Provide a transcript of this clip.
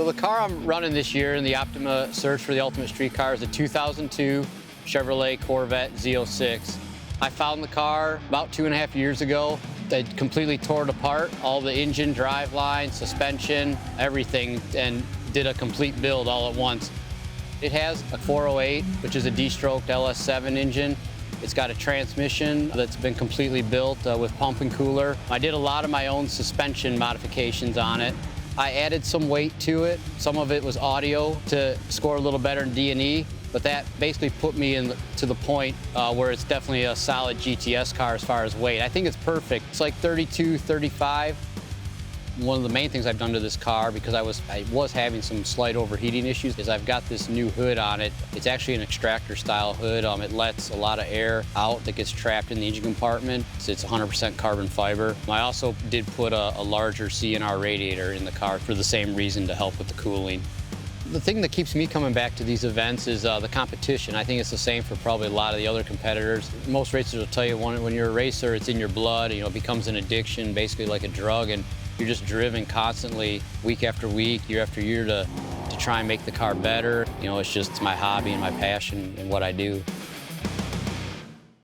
So the car I'm running this year in the OPTIMA Search for the Ultimate Street Car is a 2002 Chevrolet Corvette Z06. I found the car about 2.5 years ago. They completely tore it apart, all the engine, driveline, suspension, everything, and did a complete build all at once. It has a 408, which is a D-stroked LS7 engine. It's got a transmission that's been completely built with pump and cooler. I did a lot of my own suspension modifications on it. I added some weight to it. Some of it was audio to score a little better in D&E, but that basically put me to the point where it's definitely a solid GTS car as far as weight. I think it's perfect. It's like 32, 35. One of the main things I've done to this car, because I was having some slight overheating issues, is I've got this new hood on it. It's actually an extractor style hood. It lets a lot of air out that gets trapped in the engine compartment. It's 100% carbon fiber. I also did put a larger CNR radiator in the car for the same reason, to help with the cooling. The thing that keeps me coming back to these events is the competition. I think it's the same for probably a lot of the other competitors. Most racers will tell you when you're a racer, it's in your blood. You know, it becomes an addiction, basically like a drug, and you're just driven constantly, week after week, year after year, to try and make the car better. You know, it's my hobby and my passion and what I do.